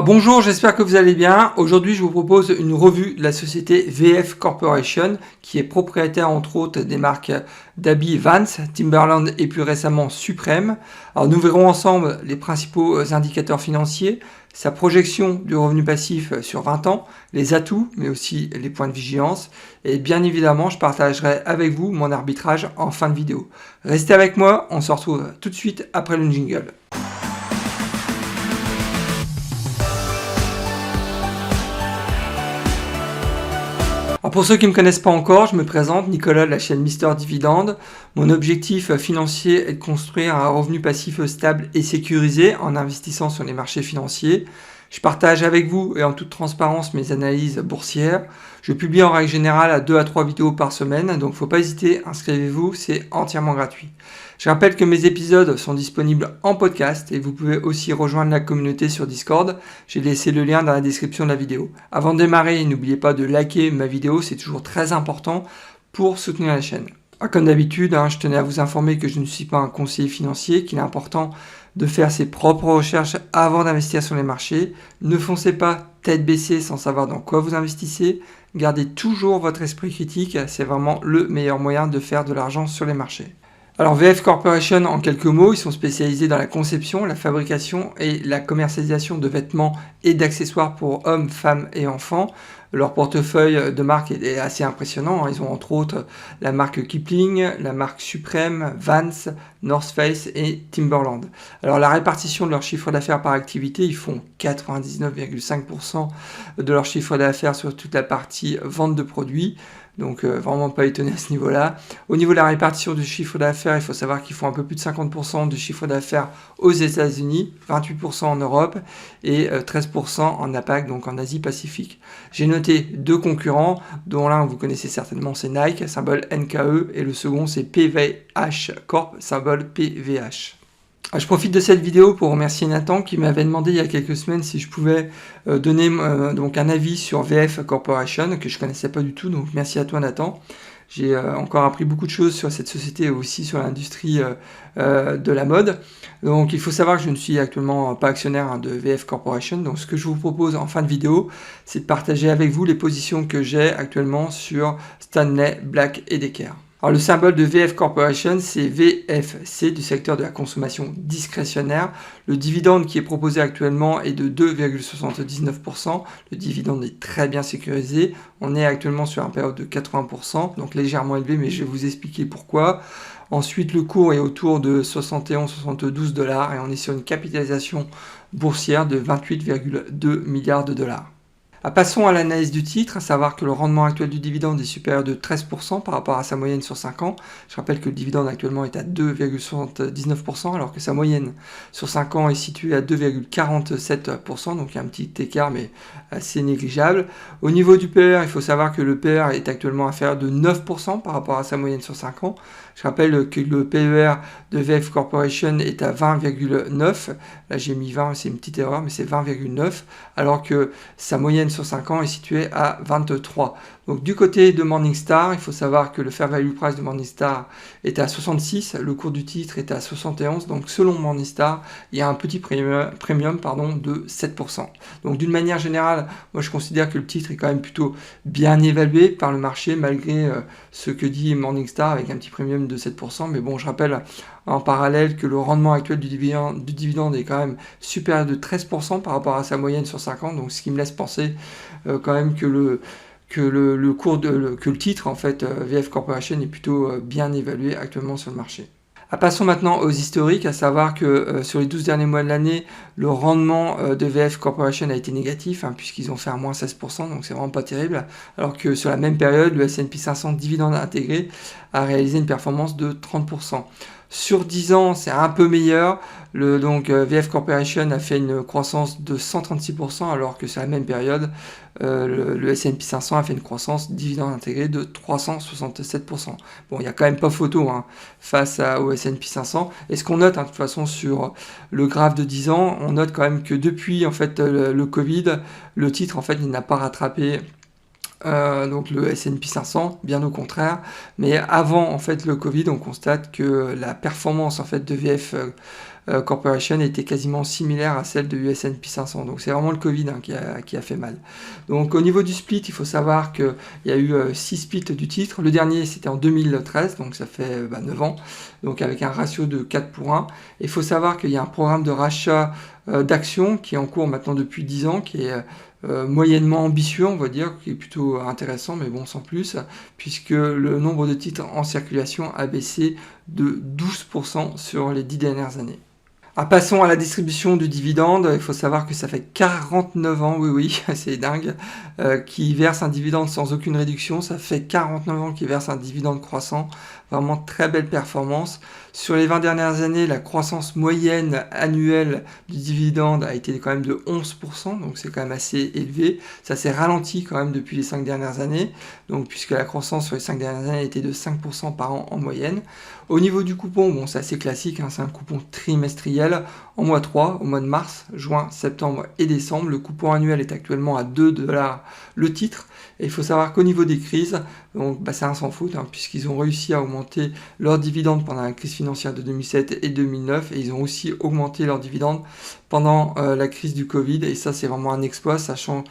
Bonjour, j'espère que vous allez bien. Aujourd'hui, je vous propose une revue de la société VF Corporation, qui est propriétaire entre autres des marques Dabi, Vans, Timberland et plus récemment Supreme. Alors, nous verrons ensemble les principaux indicateurs financiers, sa projection du revenu passif sur 20 ans, les atouts, mais aussi les points de vigilance. Et bien évidemment, je partagerai avec vous mon arbitrage en fin de vidéo. Restez avec moi, on se retrouve tout de suite après le jingle. Alors pour ceux qui ne me connaissent pas encore, je me présente, Nicolas de la chaîne Mister Dividende. Mon objectif financier est de construire un revenu passif stable et sécurisé en investissant sur les marchés financiers. Je partage avec vous et en toute transparence mes analyses boursières. Je publie en règle générale 2 à 3 vidéos par semaine, donc il ne faut pas hésiter, inscrivez-vous, c'est entièrement gratuit. Je rappelle que mes épisodes sont disponibles en podcast et vous pouvez aussi rejoindre la communauté sur Discord. J'ai laissé le lien dans la description de la vidéo. Avant de démarrer, n'oubliez pas de liker ma vidéo, c'est toujours très important pour soutenir la chaîne. Comme d'habitude, je tenais à vous informer que je ne suis pas un conseiller financier, qu'il est important de faire ses propres recherches avant d'investir sur les marchés. Ne foncez pas tête baissée sans savoir dans quoi vous investissez. Gardez toujours votre esprit critique, c'est vraiment le meilleur moyen de faire de l'argent sur les marchés. Alors VF Corporation, en quelques mots, ils sont spécialisés dans la conception, la fabrication et la commercialisation de vêtements et d'accessoires pour hommes, femmes et enfants. Leur portefeuille de marques est assez impressionnant. Ils ont entre autres la marque Kipling, la marque Supreme, Vans, North Face et Timberland. Alors la répartition de leur chiffre d'affaires par activité, ils font 99,5% de leur chiffre d'affaires sur toute la partie vente de produits. Donc vraiment pas étonné à ce niveau-là. Au niveau de la répartition du chiffre d'affaires, il faut savoir qu'ils font un peu plus de 50% du chiffre d'affaires aux États-Unis, 28% en Europe et 13% en APAC, donc en Asie-Pacifique. J'ai noté 2 concurrents, dont l'un vous connaissez certainement, c'est Nike, symbole NKE, et le second c'est PVH Corp, symbole PVH. Je profite de cette vidéo pour remercier Nathan qui m'avait demandé il y a quelques semaines si je pouvais donner donc un avis sur VF Corporation que je connaissais pas du tout, donc merci à toi Nathan. J'ai encore appris beaucoup de choses sur cette société et aussi sur l'industrie de la mode. Donc il faut savoir que je ne suis actuellement pas actionnaire de VF Corporation, donc ce que je vous propose en fin de vidéo, c'est de partager avec vous les positions que j'ai actuellement sur Stanley Black & Decker. Alors le symbole de VF Corporation, c'est VFC du secteur de la consommation discrétionnaire. Le dividende qui est proposé actuellement est de 2,79%. Le dividende est très bien sécurisé. On est actuellement sur une période de 80%, donc légèrement élevé, mais je vais vous expliquer pourquoi. Ensuite, le cours est autour de 71-72 $ et on est sur une capitalisation boursière de 28,2 milliards de dollars. Passons à l'analyse du titre, à savoir que le rendement actuel du dividende est supérieur de 13% par rapport à sa moyenne sur 5 ans. Je rappelle que le dividende actuellement est à 2,79% alors que sa moyenne sur 5 ans est située à 2,47%, donc il y a un petit écart mais assez négligeable. Au niveau du PER, il faut savoir que le PER est actuellement inférieur de 9% par rapport à sa moyenne sur 5 ans. Je rappelle que le PER de VF Corporation est à 20,9. Là j'ai mis 20, c'est une petite erreur, mais c'est 20,9, alors que sa moyenne sur 5 ans est située à 23. Donc du côté de Morningstar, il faut savoir que le fair value price de Morningstar est à 66, le cours du titre est à 71, donc selon Morningstar, il y a un petit premium de 7%. Donc d'une manière générale, moi je considère que le titre est quand même plutôt bien évalué par le marché, malgré ce que dit Morningstar avec un petit premium de 7%, mais bon, je rappelle en parallèle que le rendement actuel du dividende est quand même supérieur de 13% par rapport à sa moyenne sur 5 ans, donc ce qui me laisse penser quand même que le titre, en fait, VF Corporation est plutôt bien évalué actuellement sur le marché. Passons maintenant aux historiques, à savoir que sur les 12 derniers mois de l'année, le rendement de VF Corporation a été négatif, puisqu'ils ont fait un moins 16%, donc c'est vraiment pas terrible, alors que sur la même période, le S&P 500 dividende intégré a réalisé une performance de 30%. Sur 10 ans, c'est un peu meilleur. VF Corporation a fait une croissance de 136%, alors que sur la même période, le S&P 500 a fait une croissance dividende intégré de 367%. Bon, il n'y a quand même pas photo face au S&P 500. Et ce qu'on note, de toute façon, sur le graphe de 10 ans, on note quand même que depuis en fait, le Covid, le titre, en fait, il n'a pas rattrapé donc le S&P 500, bien au contraire, mais avant en fait le Covid, on constate que la performance en fait de VF Corporation était quasiment similaire à celle de S&P 500. Donc c'est vraiment le Covid qui a fait mal. Donc au niveau du split, il faut savoir qu'il y a eu 6 splits du titre. Le dernier c'était en 2013, donc ça fait 9 ans, donc avec un ratio de 4:1. Il faut savoir qu'il y a un programme de rachat d'actions qui est en cours maintenant depuis 10 ans, qui est moyennement ambitieux, on va dire, qui est plutôt intéressant, mais bon, sans plus, puisque le nombre de titres en circulation a baissé de 12% sur les 10 dernières années. Passons à la distribution du dividende. Il faut savoir que ça fait 49 ans, oui, c'est dingue, qui verse un dividende sans aucune réduction. Ça fait 49 ans qu'il verse un dividende croissant. Vraiment très belle performance. Sur les 20 dernières années, la croissance moyenne annuelle du dividende a été quand même de 11%, donc c'est quand même assez élevé. Ça s'est ralenti quand même depuis les 5 dernières années, donc puisque la croissance sur les 5 dernières années était de 5% par an en moyenne. Au niveau du coupon, bon, c'est assez classique, c'est un coupon trimestriel en mois 3, au mois de mars, juin, septembre et décembre. Le coupon annuel est actuellement à 2$ le titre. Et il faut savoir qu'au niveau des crises, donc c'est un sans faute, puisqu'ils ont réussi à augmenter leurs dividendes pendant la crise financière de 2007 et 2009, et ils ont aussi augmenté leurs dividendes pendant la crise du Covid, et ça c'est vraiment un exploit, sachant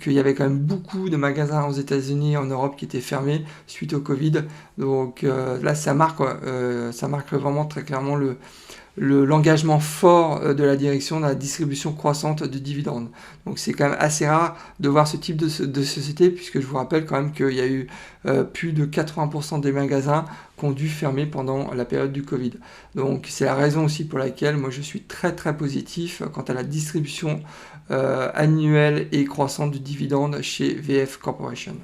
qu'il y avait quand même beaucoup de magasins aux États-Unis et en Europe qui étaient fermés suite au Covid. Donc là ça marque vraiment très clairement l'engagement fort de la direction dans la distribution croissante de dividendes. Donc c'est quand même assez rare de voir ce type de société, puisque je vous rappelle quand même qu'il y a eu plus de 80% des magasins qui ont dû fermer pendant la période du Covid. Donc c'est la raison aussi pour laquelle moi je suis très très positif quant à la distribution annuelle et croissante du dividende chez VF Corporation.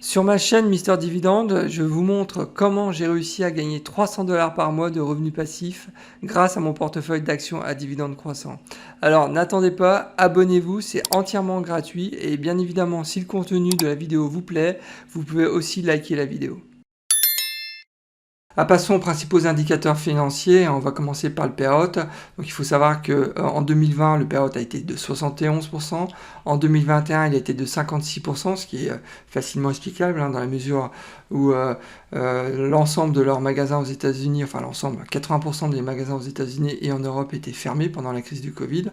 Sur ma chaîne Mister Dividende, je vous montre comment j'ai réussi à gagner 300$ par mois de revenus passifs grâce à mon portefeuille d'actions à dividendes croissants. Alors n'attendez pas, abonnez-vous, c'est entièrement gratuit et bien évidemment si le contenu de la vidéo vous plaît, vous pouvez aussi liker la vidéo. Passons aux principaux indicateurs financiers. On va commencer par le payout. Donc il faut savoir qu'en 2020, le payout a été de 71%. En 2021, il a été de 56%, ce qui est facilement explicable dans la mesure où l'ensemble de leurs magasins aux États-Unis, enfin l'ensemble, 80% des magasins aux États-Unis et en Europe étaient fermés pendant la crise du Covid.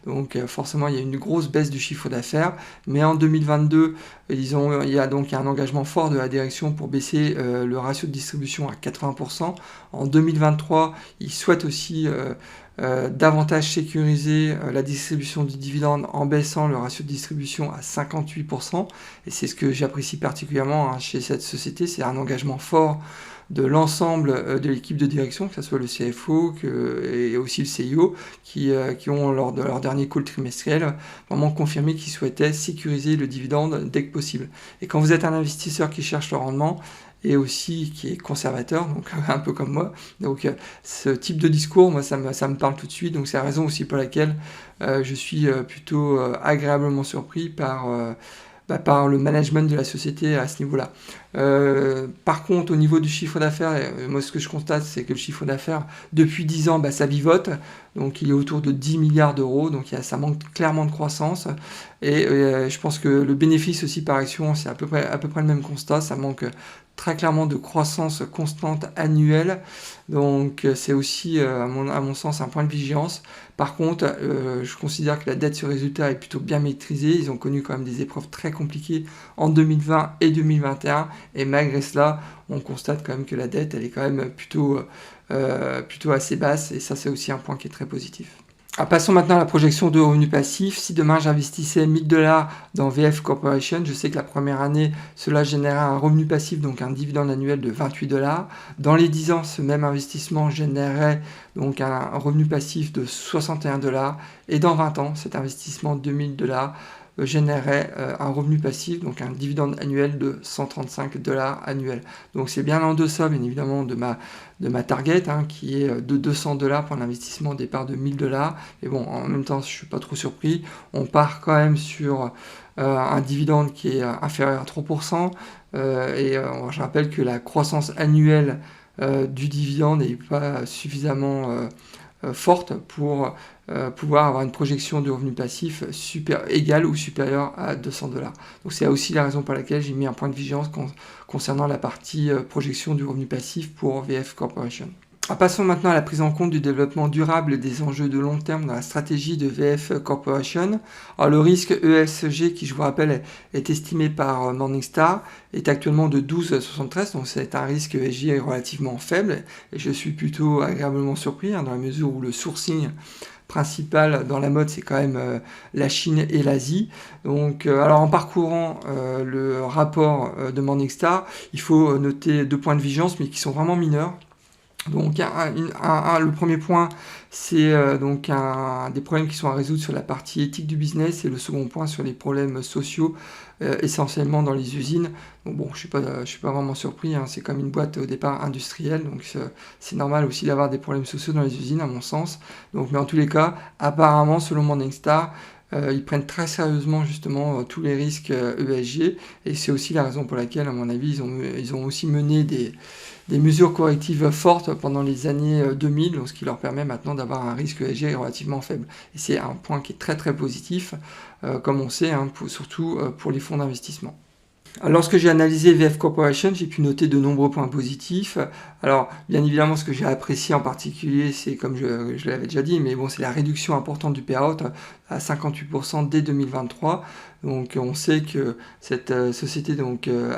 Donc forcément, il y a une grosse baisse du chiffre d'affaires. Mais en 2022, il y a donc un engagement fort de la direction pour baisser le ratio de distribution à 80%. En 2023, ils souhaitent aussi davantage sécuriser la distribution du dividende en baissant le ratio de distribution à 58%. Et c'est ce que j'apprécie particulièrement chez cette société, c'est un engagement fort de l'ensemble de l'équipe de direction, que ce soit le CFO et aussi le CIO, qui ont, lors de leur dernier call trimestriel, vraiment confirmé qu'ils souhaitaient sécuriser le dividende dès que possible. Et quand vous êtes un investisseur qui cherche le rendement, et aussi qui est conservateur, donc un peu comme moi. Donc ce type de discours, moi, ça me parle tout de suite. Donc c'est la raison aussi pour laquelle je suis plutôt agréablement surpris par le management de la société à ce niveau-là. Par contre, au niveau du chiffre d'affaires, moi ce que je constate, c'est que le chiffre d'affaires, depuis 10 ans, ça vivote. Donc il est autour de 10 milliards d'euros, donc ça manque clairement de croissance. Et je pense que le bénéfice aussi par action, c'est à peu près le même constat, ça manque très clairement de croissance constante annuelle. Donc c'est aussi, à mon sens, un point de vigilance. Par contre, je considère que la dette sur résultat est plutôt bien maîtrisée. Ils ont connu quand même des épreuves très compliquées en 2020 et 2021. Et malgré cela, on constate quand même que la dette, elle est quand même plutôt assez basse. Et ça, c'est aussi un point qui est très positif. Passons maintenant à la projection de revenus passifs. Si demain j'investissais 1000$ dans VF Corporation, je sais que la première année, cela générait un revenu passif, donc un dividende annuel de 28$. Dans les 10 ans, ce même investissement générait donc un revenu passif de 61$. Et dans 20 ans, cet investissement de 1000$ générait un revenu passif, donc un dividende annuel de 135$ annuel. Donc c'est bien en deçà, bien évidemment, de ma target, qui est de 200$ pour l'investissement au départ de 1000$. Mais bon, en même temps, je suis pas trop surpris. On part quand même sur un dividende qui est inférieur à 3%. Je rappelle que la croissance annuelle du dividende n'est pas suffisamment forte pour pouvoir avoir une projection de revenus passifs égale ou supérieure à 200$. Donc c'est aussi la raison pour laquelle j'ai mis un point de vigilance concernant la partie projection du revenu passif pour VF Corporation. Passons maintenant à la prise en compte du développement durable et des enjeux de long terme dans la stratégie de VF Corporation. Alors, le risque ESG, qui je vous rappelle est estimé par Morningstar, est actuellement de 12,73, donc c'est un risque ESG relativement faible, et je suis plutôt agréablement surpris dans la mesure où le sourcing principal dans la mode, c'est quand même la Chine et l'Asie. Donc, alors en parcourant le rapport de Morningstar, il faut noter 2 points de vigilance, mais qui sont vraiment mineurs. Donc le premier point, c'est donc des problèmes qui sont à résoudre sur la partie éthique du business, et le second point sur les problèmes sociaux, essentiellement dans les usines. Donc bon, je suis pas vraiment surpris, c'est comme une boîte au départ industrielle, donc c'est normal aussi d'avoir des problèmes sociaux dans les usines à mon sens. Donc, mais en tous les cas, apparemment, selon Morningstar, ils prennent très sérieusement justement tous les risques ESG, et c'est aussi la raison pour laquelle, à mon avis, ils ont aussi mené des mesures correctives fortes pendant les années 2000, ce qui leur permet maintenant d'avoir un risque ESG relativement faible. Et c'est un point qui est très très positif, comme on sait, surtout pour les fonds d'investissement. Lorsque j'ai analysé VF Corporation, j'ai pu noter de nombreux points positifs. Alors, bien évidemment, ce que j'ai apprécié en particulier, c'est, comme je l'avais déjà dit, mais bon, c'est la réduction importante du payout à 58% dès 2023. Donc, on sait que cette société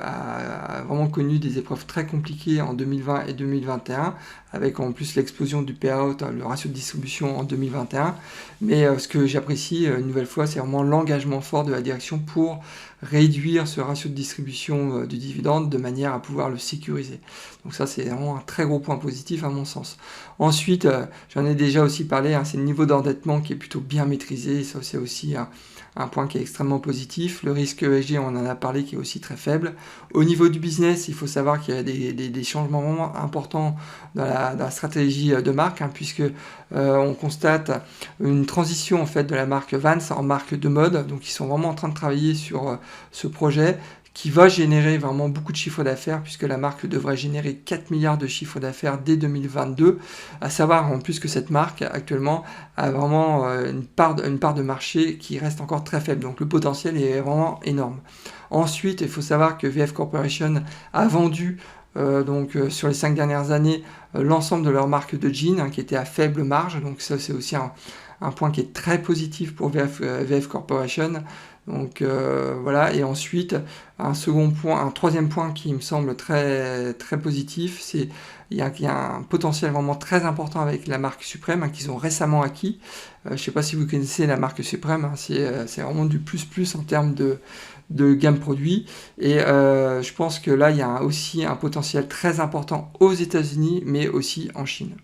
a vraiment connu des épreuves très compliquées en 2020 et 2021, avec en plus l'explosion du payout, le ratio de distribution en 2021. Mais ce que j'apprécie, une nouvelle fois, c'est vraiment l'engagement fort de la direction pour réduire ce ratio de distribution du dividende de manière à pouvoir le sécuriser. Donc ça, c'est vraiment un très gros point positif à mon sens. Ensuite, j'en ai déjà aussi parlé, c'est le niveau d'endettement qui est plutôt bien maîtrisé. Ça, c'est aussi un point qui est extrêmement positif. Le risque ESG, on en a parlé, qui est aussi très faible. Au niveau du business, il faut savoir qu'il y a des changements vraiment importants dans la stratégie de marque, puisque on constate une transition en fait de la marque Vans en marque de mode. Donc ils sont vraiment en train de travailler sur ce projet qui va générer vraiment beaucoup de chiffre d'affaires, puisque la marque devrait générer 4 milliards de chiffre d'affaires dès 2022. À savoir en plus que cette marque actuellement a vraiment une part de marché qui reste encore très faible, donc le potentiel est vraiment énorme. Ensuite, il faut savoir que VF Corporation a vendu sur les 5 dernières années l'ensemble de leurs marques de jeans qui étaient à faible marge, donc ça c'est aussi un point qui est très positif pour VF Corporation. Donc voilà, et ensuite un troisième point qui me semble très très positif, c'est il y a un potentiel vraiment très important avec la marque Suprême qu'ils ont récemment acquis. Je ne sais pas si vous connaissez la marque Suprême, c'est vraiment du plus en termes de gamme produit, et je pense que là il y a aussi un potentiel très important aux États-Unis, mais aussi en Chine.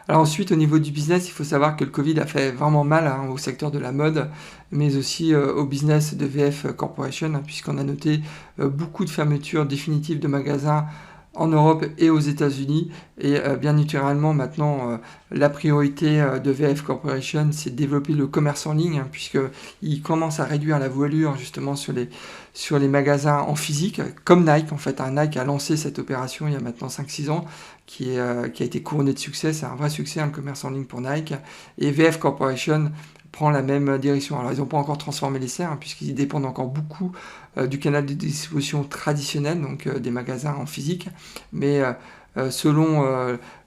Alors ensuite, au niveau du business, il faut savoir que le Covid a fait vraiment mal au secteur de la mode, mais aussi au business de VF Corporation, puisqu'on a noté beaucoup de fermetures définitives de magasins en Europe et aux États-Unis. Et bien naturellement, maintenant, la priorité de VF Corporation, c'est de développer le commerce en ligne, puisqu'ils commencent à réduire la voilure justement sur les magasins en physique, comme Nike. En fait, Nike a lancé cette opération il y a maintenant 5-6 ans, qui a été couronné de succès. C'est un vrai succès, le commerce en ligne pour Nike. Et VF Corporation prend la même direction. Alors, ils n'ont pas encore transformé les serres, puisqu'ils dépendent encore beaucoup du canal de distribution traditionnel, donc des magasins en physique. Mais selon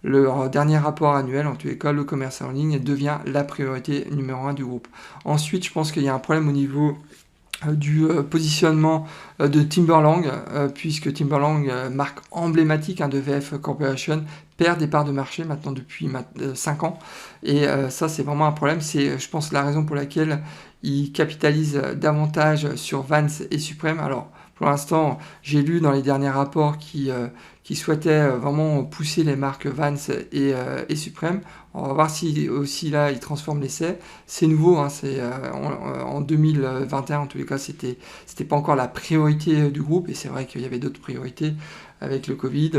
leur dernier rapport annuel, en tous les cas, le commerce en ligne devient la priorité numéro 1 du groupe. Ensuite, je pense qu'il y a un problème au niveau du positionnement de Timberland, puisque Timberland, marque emblématique de VF Corporation, perd des parts de marché maintenant depuis 5 ans, et ça c'est vraiment un problème. C'est, je pense, la raison pour laquelle ils capitalisent davantage sur Vans et Supreme. Alors pour l'instant, j'ai lu dans les derniers rapports qui souhaitaient vraiment pousser les marques Vans et Supreme. On va voir si aussi là ils transforment l'essai. C'est nouveau, en 2021 en tous les cas, c'était pas encore la priorité du groupe, et c'est vrai qu'il y avait d'autres priorités avec le Covid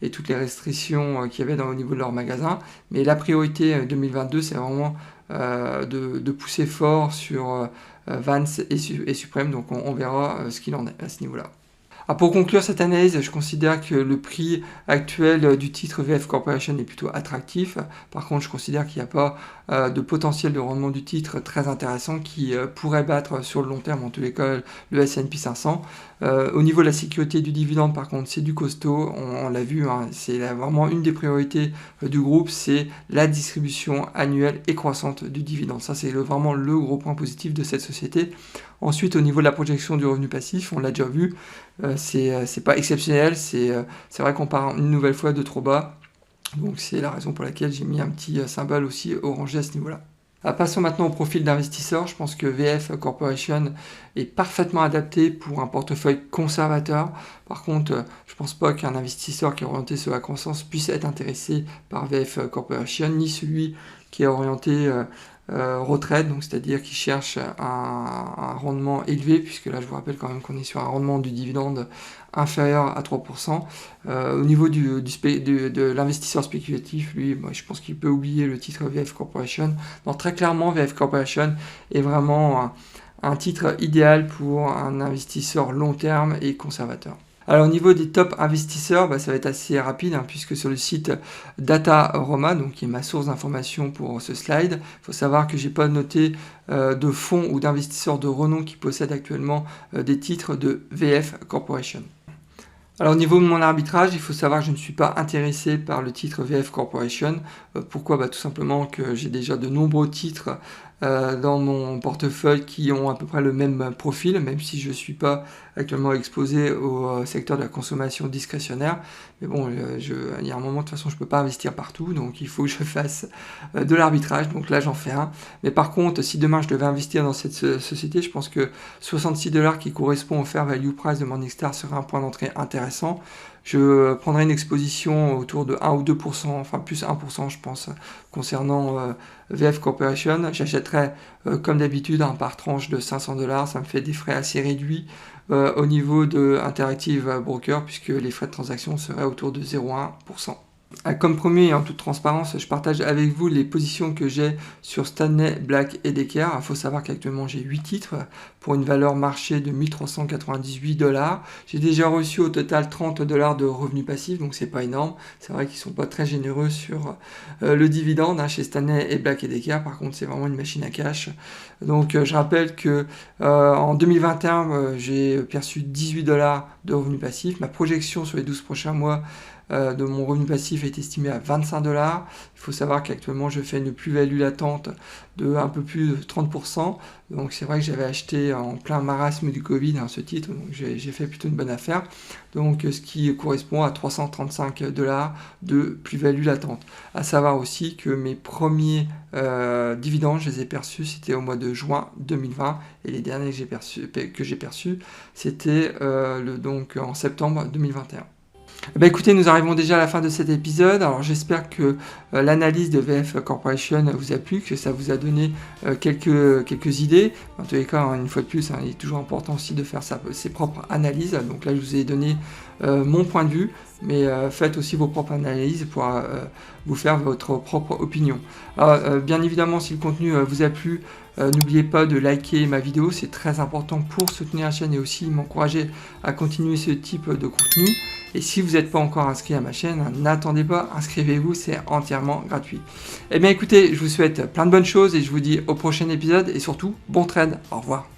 et toutes les restrictions qu'il y avait au niveau de leur magasin. Mais la priorité 2022, c'est vraiment de pousser fort sur Vans et Supreme, donc on verra ce qu'il en est à ce niveau-là. Alors pour conclure cette analyse, je considère que le prix actuel du titre VF Corporation est plutôt attractif. Par contre, je considère qu'il n'y a pas de potentiel de rendement du titre très intéressant qui pourrait battre sur le long terme, en tous les cas, le S&P 500. Au niveau de la sécurité du dividende, par contre, c'est du costaud. On l'a vu, hein, c'est vraiment une des priorités du groupe, c'est la distribution annuelle et croissante du dividende. Ça, c'est vraiment le gros point positif de cette société. Ensuite, au niveau de la projection du revenu passif, on l'a déjà vu, c'est pas exceptionnel, c'est vrai qu'on part une nouvelle fois de trop bas, donc c'est la raison pour laquelle j'ai mis un petit symbole aussi orangé à ce niveau-là. Passons maintenant au profil d'investisseur. Je pense que VF Corporation est parfaitement adapté pour un portefeuille conservateur. Par contre, je ne pense pas qu'un investisseur qui est orienté sur la croissance puisse être intéressé par VF Corporation, ni celui qui est orienté retraite, donc c'est-à-dire qui cherche un rendement élevé, puisque là je vous rappelle quand même qu'on est sur un rendement du dividende inférieur à 3%. Au niveau de l'investisseur spéculatif, lui, moi, je pense qu'il peut oublier le titre VF Corporation. Donc très clairement, VF Corporation est vraiment un titre idéal pour un investisseur long terme et conservateur. Alors au niveau des top investisseurs, ça va être assez rapide, hein, puisque sur le site Dataroma, donc qui est ma source d'information pour ce slide, il faut savoir que j'ai pas noté de fonds ou d'investisseurs de renom qui possèdent actuellement des titres de VF Corporation. Alors au niveau de mon arbitrage, il faut savoir que je ne suis pas intéressé par le titre VF Corporation. Pourquoi ? Tout simplement que j'ai déjà de nombreux titres dans mon portefeuille qui ont à peu près le même profil, même si je ne suis pas actuellement exposé au secteur de la consommation discrétionnaire. Mais bon, il y a un moment, de toute façon, je ne peux pas investir partout, donc il faut que je fasse de l'arbitrage. Donc là, j'en fais un. Mais par contre, si demain je devais investir dans cette société, je pense que $66 qui correspond au fair value price de Morningstar serait un point d'entrée intéressant. Je prendrai une exposition autour de 1 ou 2%, enfin plus 1% je pense, concernant VF Corporation. J'achèterai comme d'habitude par tranche de $500, ça me fait des frais assez réduits au niveau de Interactive Broker, puisque les frais de transaction seraient autour de 0,1%. Comme promis et en toute transparence, je partage avec vous les positions que j'ai sur Stanley Black & Decker. Il faut savoir qu'actuellement j'ai 8 titres pour une valeur marché de $1 398. J'ai déjà reçu au total $30 de revenus passifs, donc c'est pas énorme. C'est vrai qu'ils sont pas très généreux sur le dividende chez Stanley et Black & Decker. Par contre, c'est vraiment une machine à cash. Donc je rappelle que en 2021, j'ai perçu $18 de revenus passifs. Ma projection sur les 12 prochains mois de mon revenu passif est estimé à $25. Il faut savoir qu'actuellement je fais une plus-value latente de un peu plus de 30%. Donc c'est vrai que j'avais acheté en plein marasme du Covid ce titre, donc j'ai fait plutôt une bonne affaire. Donc ce qui correspond à $335 de plus-value latente. À savoir aussi que mes premiers dividendes, je les ai perçus, c'était au mois de juin 2020, et les derniers que j'ai perçus, c'était donc en septembre 2021. Écoutez, nous arrivons déjà à la fin de cet épisode. Alors j'espère que l'analyse de VF Corporation vous a plu, que ça vous a donné quelques idées. En tous les cas, une fois de plus, il est toujours important aussi de faire ses propres analyses. Donc là, je vous ai donné mon point de vue, mais faites aussi vos propres analyses pour vous faire votre propre opinion. Alors, bien évidemment, si le contenu vous a plu, n'oubliez pas de liker ma vidéo, c'est très important pour soutenir la chaîne et aussi m'encourager à continuer ce type de contenu. Et si vous n'êtes pas encore inscrit à ma chaîne, n'attendez pas, inscrivez-vous, c'est entièrement gratuit. Eh bien écoutez, je vous souhaite plein de bonnes choses et je vous dis au prochain épisode et surtout, bon trade, au revoir.